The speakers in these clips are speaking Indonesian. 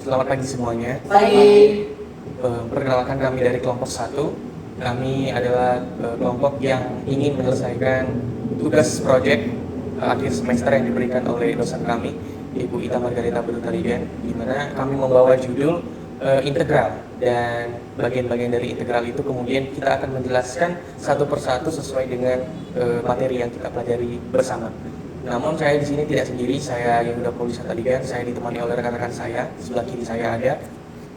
Selamat pagi semuanya. Pagi. Perkenalkan kami dari kelompok 1. Kami adalah kelompok yang ingin menyelesaikan tugas proyek akhir semester yang diberikan oleh dosen kami, Ibu Ita Margarita Berutarigan, di mana kami membawa judul integral, dan bagian-bagian dari integral itu kemudian kita akan menjelaskan satu persatu sesuai dengan materi yang kita pelajari bersama. Namun saya di sini tidak sendiri, saya yang udah Polisi Taligan, saya ditemani oleh rekan-rekan saya. Sebelah kiri saya ada.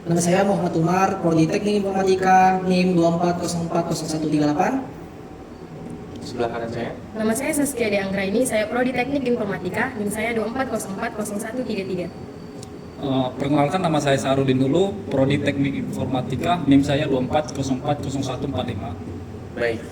Nama saya Muhammad Umar, Prodi Teknik Informatika, NIM 24040138. Sebelah kanan saya. Nama saya Saskia Deanggraini, saya Prodi Teknik Informatika, NIM saya 24040133. Perkenalkan, nama saya Sarudin dulu, Prodi Teknik Informatika, NIM saya 24040145. Baik,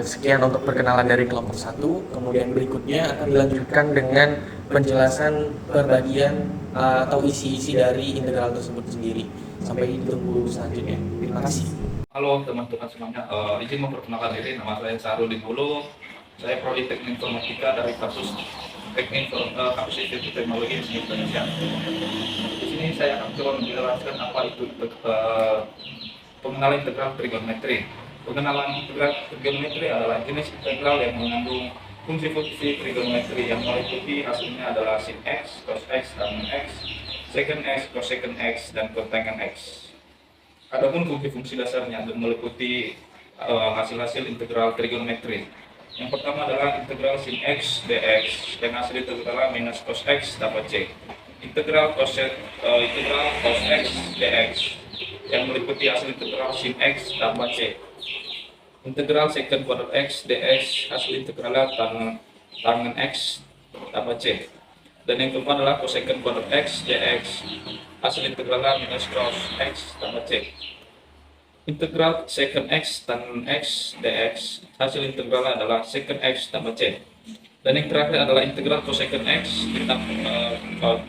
sekian untuk perkenalan dari kelompok 1. Kemudian berikutnya akan dilanjutkan dengan penjelasan perbagian atau isi-isi dari integral tersebut sendiri. Sampai ditunggu selanjutnya. Terima kasih. Halo teman-teman semuanya, izin memperkenalkan diri, nama saya Sarudin dulu, saya Prodi Teknik Informatika dari kampus Institut Teknologi Indonesia. Di sini saya akan coba menjelaskan apa itu pengenalan integral trigonometri. Pengenalan integral trigonometri adalah jenis integral yang mengandung fungsi-fungsi trigonometri yang meliputi hasilnya adalah sin x, cos x, tan x, secant x, cosecant x, dan kotangen x. Adapun fungsi-fungsi dasarnya meliputi hasil-hasil integral trigonometri. Yang pertama adalah integral sin x dx, yang hasil integralnya minus cos x dapat c. Integral cos x dx, yang meliputi hasil integral sin x dapat c. Integral secant kuadrat x dx, hasil integralnya tangen x dapat c. Dan yang keempat adalah cosecant kuadrat x dx, hasil integralnya minus cos x dapat c. Integral secant x tan x dx, hasil integralnya adalah secant x tambah c. Dan yang terakhir adalah integral cosecant x ditambah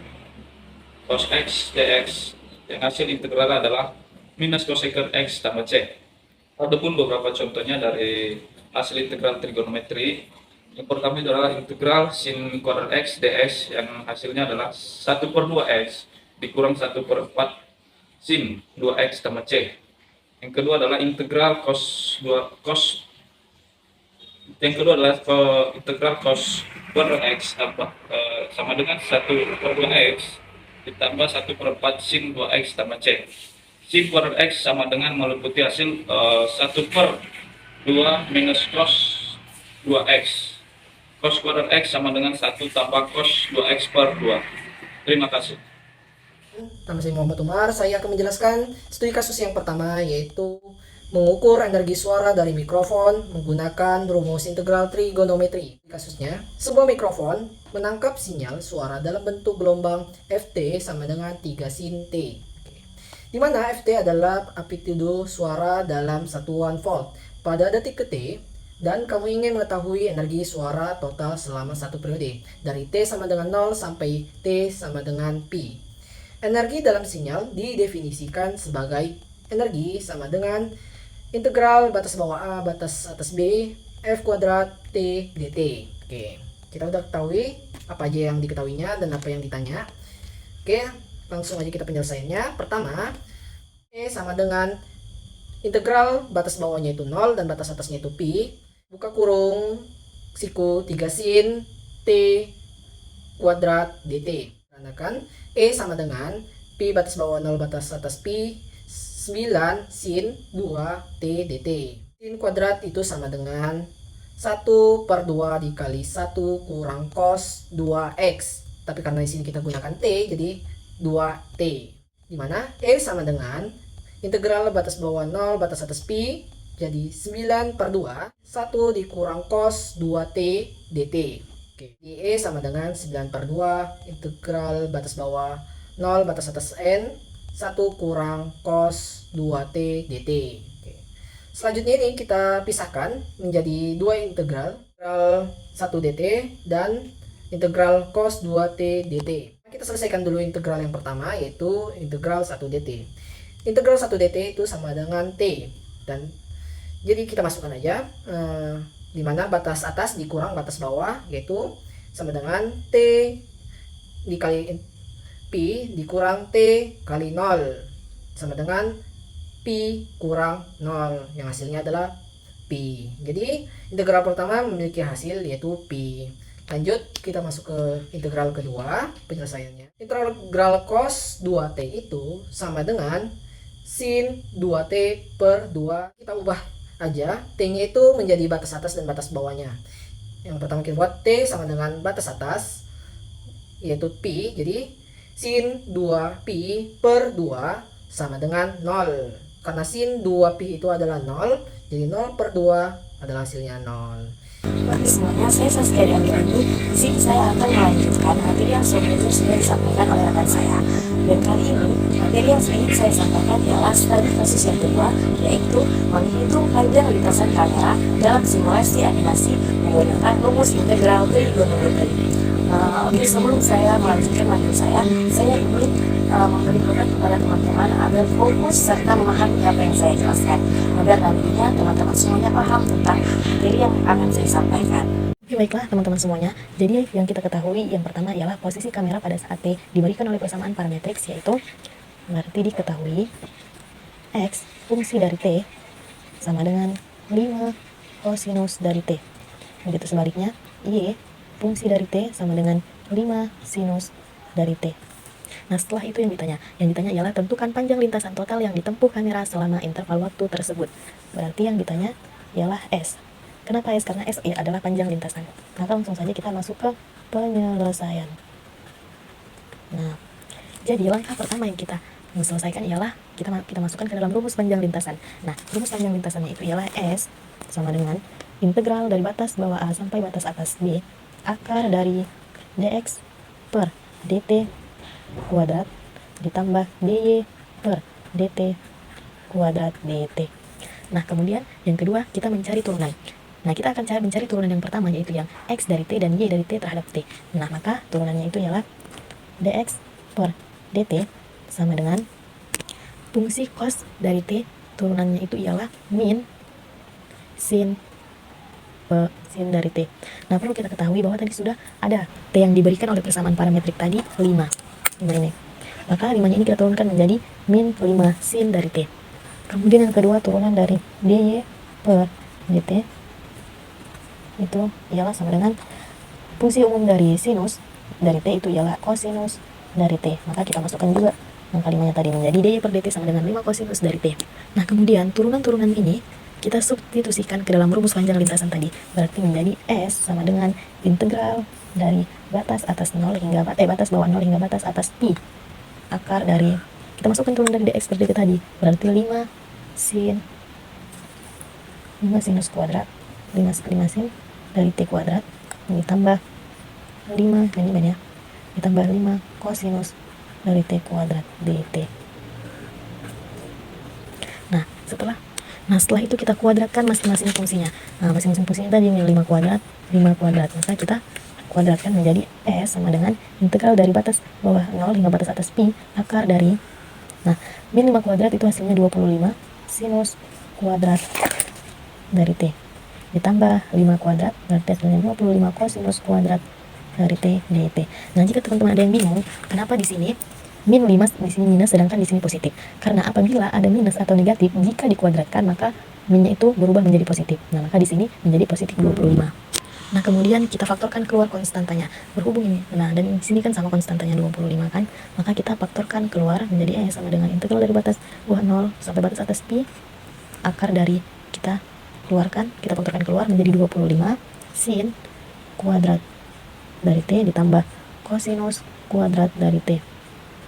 cos x dx, yang hasil integralnya adalah minus cosecant x tambah c. Adapun beberapa contohnya dari hasil integral trigonometri. Yang pertama adalah integral sin kuadrat x dx, yang hasilnya adalah 1/2x dikurang 1/4 sin 2x tambah c. Yang kedua adalah integral integral cos kuadrat x sama dengan 1/2x ditambah 1/4 sin 2x tambah c. Sin kuadrat x sama dengan meliputi hasil 1/2 minus cos 2x. Cos kuadrat x sama dengan 1 tambah cos 2x/2. Terima kasih. Nama saya Muhammad Umar, saya akan menjelaskan studi kasus yang pertama, yaitu mengukur energi suara dari mikrofon menggunakan rumus integral trigonometri. Kasusnya, sebuah mikrofon menangkap sinyal suara dalam bentuk gelombang Ft sama dengan 3 sin T, di mana Ft adalah amplitudo suara dalam satuan volt pada detik ke T, dan kamu ingin mengetahui energi suara total selama satu periode dari T sama dengan 0 sampai T sama dengan Pi. Energi dalam sinyal didefinisikan sebagai energi sama dengan integral batas bawah A batas atas B F kuadrat T dt. Oke, kita udah ketahui apa aja yang diketahuinya dan apa yang ditanya. Oke, langsung aja kita penyelesaiannya. Pertama, E sama dengan integral batas bawahnya itu 0 dan batas atasnya itu pi, buka kurung, siku 3 sin T kuadrat dt. Tandanya E sama dengan pi batas bawah 0 batas atas pi 9 sin 2 T dt. Sin kuadrat itu sama dengan 1/2 dikali 1 kurang cos 2x. Tapi karena di sini kita gunakan T, jadi 2T. Dimana E sama dengan integral batas bawah 0 batas atas pi, jadi 9/2 1 dikurang cos 2T dt. Oke, E sama dengan 9/2 integral batas bawah 0 batas atas n 1 kurang cos 2T dt. Oke. Selanjutnya ini kita pisahkan menjadi dua integral 1 dt dan integral cos 2T dt. Kita selesaikan dulu integral yang pertama, yaitu integral 1 dt. Integral 1 dt itu sama dengan T, dan jadi kita masukkan aja di mana batas atas dikurang batas bawah, yaitu sama dengan T dikali P pi dikurang T kali 0 sama dengan pi kurang 0 yang hasilnya adalah pi. Jadi integral pertama memiliki hasil yaitu pi. Lanjut kita masuk ke integral kedua penyelesaiannya. Integral cos 2t itu sama dengan sin 2t per 2. Kita ubah aja t-nya itu menjadi batas atas dan batas bawahnya. Yang pertama kita buat t sama dengan batas atas yaitu pi. Jadi sin 2 pi per 2 sama dengan 0. Karena sin 2 pi itu adalah 0, jadi 0 per 2 adalah hasilnya 0. Bagi semuanya, saya Saskia Dianggani. Di sini saya akan melanjutkan materi yang sebelumnya sudah disampaikan oleh rekan saya. Dan kali ini, materi yang ingin saya sampaikan ialah studi kasus yang kedua, yaitu menghitung panjang lintasan kamera dalam simulasi animasi menggunakan rumus integral trigonometri. Oke, sebelum saya melanjutkan materi saya ingin memberitahukan kepada teman-teman agar fokus serta memahami apa yang saya jelaskan, agar nantinya teman-teman semuanya paham tentang materi yang akan saya sampaikan. Oke, baiklah teman-teman semuanya. Jadi yang kita ketahui yang pertama ialah posisi kamera pada saat T diberikan oleh persamaan parametriks, yaitu berarti diketahui X fungsi dari T sama dengan 5 cosinus dari T. Begitu sebaliknya, Y fungsi dari T sama dengan 5 sinus dari T. Nah, setelah itu yang ditanya ialah tentukan panjang lintasan total yang ditempuh kamera selama interval waktu tersebut. Berarti yang ditanya ialah S. Kenapa S? Karena S adalah panjang lintasan. Maka langsung saja kita masuk ke penyelesaian. Nah, jadi langkah pertama yang kita selesaikan ialah kita masukkan ke dalam rumus panjang lintasan. Nah, rumus panjang lintasannya itu ialah S sama dengan integral dari batas bawah A sampai batas atas B akar dari dx per dt kuadrat ditambah dy per dt kuadrat dt. Nah, kemudian yang kedua kita mencari turunan. Nah, kita akan mencari turunan yang pertama, yaitu yang x dari t dan y dari t terhadap t. Nah, maka turunannya itu ialah dx per dt sama dengan fungsi cos dari t, turunannya itu ialah min sin dari t. Nah, perlu kita ketahui bahwa tadi sudah ada t yang diberikan oleh persamaan parametrik tadi 5. Ini. Maka 5-nya ini kita turunkan menjadi min 5 sin dari t. Kemudian yang kedua turunan dari dy per dt itu ialah sama dengan fungsi umum dari sinus dari t itu ialah cosinus dari t. Maka kita masukkan juga angka 5-nya tadi menjadi dy per dt sama dengan 5 cosinus dari t. Nah, kemudian turunan-turunan ini kita substitusikan ke dalam rumus panjang lintasan tadi. Berarti menjadi S sama dengan integral dari batas atas 0 hingga batas bawah 0 hingga batas atas pi akar dari, kita masukkan turunan dari dx per dt tadi. Berarti 5 sinus kuadrat 5 sin dari t kuadrat ditambah 5 ini ya, ditambah 5 cosinus dari t kuadrat dt. Nah, setelah itu kita kuadratkan masing-masing fungsinya. Nah, masing-masing fungsinya tadi 5 kuadrat. Maka kita kuadratkan menjadi S sama dengan integral dari batas bawah 0 hingga batas atas pi akar dari, nah, min 5 kuadrat itu hasilnya 25 sinus kuadrat dari T ditambah 5 kuadrat berarti hasilnya 25 cosinus kuadrat dari T dt. Nah, jika teman-teman ada yang bingung kenapa di sini min 5 di sini minus sedangkan di sini positif, karena apabila ada minus atau negatif jika dikuadratkan maka minnya itu berubah menjadi positif. Nah, maka di sini menjadi positif 25. Nah, kemudian kita faktorkan keluar konstantanya berhubung ini. Nah, dan di sini kan sama konstantanya 25 kan, maka kita faktorkan keluar menjadi sama dengan integral dari batas bawah 0 sampai batas atas pi akar dari, kita faktorkan keluar menjadi 25 sin kuadrat dari t ditambah cosinus kuadrat dari t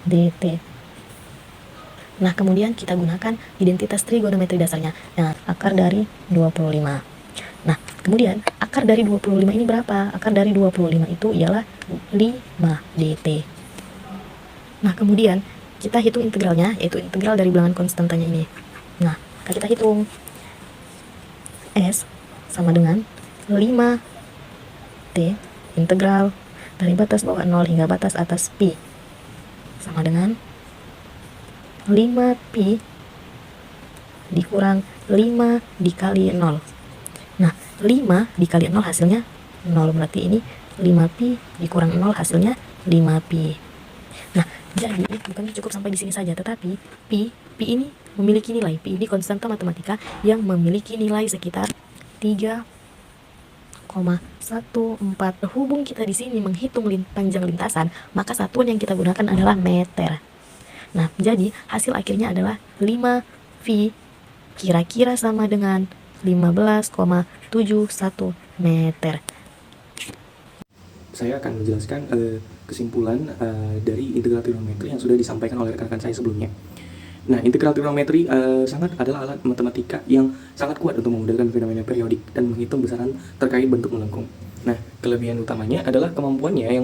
dt. Nah, kemudian kita gunakan identitas trigonometri dasarnya. Nah, akar dari 25. Nah, kemudian akar dari 25 ini berapa? Akar dari 25 itu ialah 5 dt. Nah, kemudian kita hitung integralnya, yaitu integral dari bilangan konstantanya ini. Nah, kita hitung S sama dengan 5t integral dari batas bawah 0 hingga batas atas pi sama dengan 5pi dikurang 5 dikali 0. Nah, 5 dikali 0 hasilnya 0, berarti ini 5pi dikurang 0 hasilnya 5pi. Nah, Jadi, bukannya cukup sampai di sini saja, tetapi P ini memiliki nilai. P ini konstanta matematika yang memiliki nilai sekitar 3,14. Berhubung kita di sini menghitung panjang lintasan, maka satuan yang kita gunakan adalah meter. Nah, jadi hasil akhirnya adalah 5V kira-kira sama dengan 15,71 meter. Saya akan menjelaskan kesimpulan dari integral trigonometri yang sudah disampaikan oleh rekan-rekan saya sebelumnya. Nah, integral trigonometri adalah alat matematika yang sangat kuat untuk memodelkan fenomena periodik dan menghitung besaran terkait bentuk melengkung. Nah, kelebihan utamanya adalah kemampuannya yang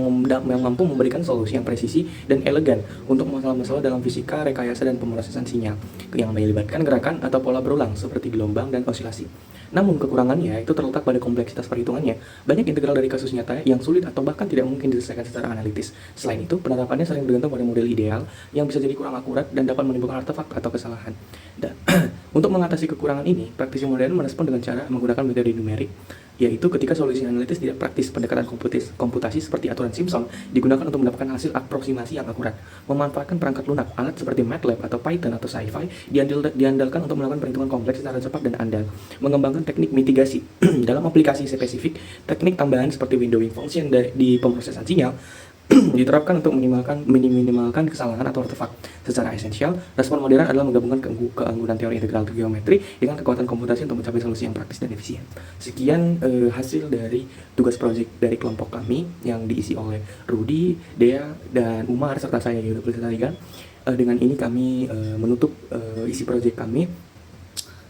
mampu memberikan solusi yang presisi dan elegan untuk masalah-masalah dalam fisika, rekayasa, dan pemrosesan sinyal yang melibatkan gerakan atau pola berulang seperti gelombang dan osilasi. Namun kekurangannya itu terletak pada kompleksitas perhitungannya. Banyak integral dari kasus nyata yang sulit atau bahkan tidak mungkin diselesaikan secara analitis. Selain itu, penerapannya sering bergantung pada model ideal yang bisa jadi kurang akurat dan dapat menimbulkan artefak atau kesalahan. Dan untuk mengatasi kekurangan ini, praktisi modern merespon dengan cara menggunakan metode numerik, yaitu ketika solusi analitis tidak praktis, pendekatan komputasi seperti aturan Simpson digunakan untuk mendapatkan hasil aproksimasi yang akurat. Memanfaatkan perangkat lunak, alat seperti MATLAB atau Python atau SciPy diandalkan untuk melakukan perhitungan kompleks secara cepat dan andal. Mengembangkan teknik mitigasi dalam aplikasi spesifik, teknik tambahan seperti windowing function di pemrosesan sinyal diterapkan untuk minimalkan kesalahan atau artefak. Secara esensial, respon modern adalah menggabungkan keanggunan teori integral trigonometri dengan kekuatan komputasi untuk mencapai solusi yang praktis dan efisien. Sekian hasil dari tugas proyek dari kelompok kami yang diisi oleh Rudi, Dea, dan Umar serta saya Yuda Pelitarigan. Dengan ini kami menutup isi proyek kami.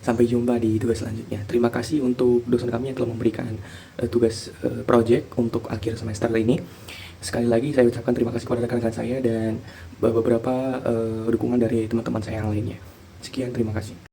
Sampai jumpa di tugas selanjutnya. Terima kasih untuk dosen kami yang telah memberikan tugas proyek untuk akhir semester ini. Sekali lagi saya ucapkan terima kasih kepada rekan-rekan saya dan beberapa dukungan dari teman-teman saya yang lainnya. Sekian, terima kasih.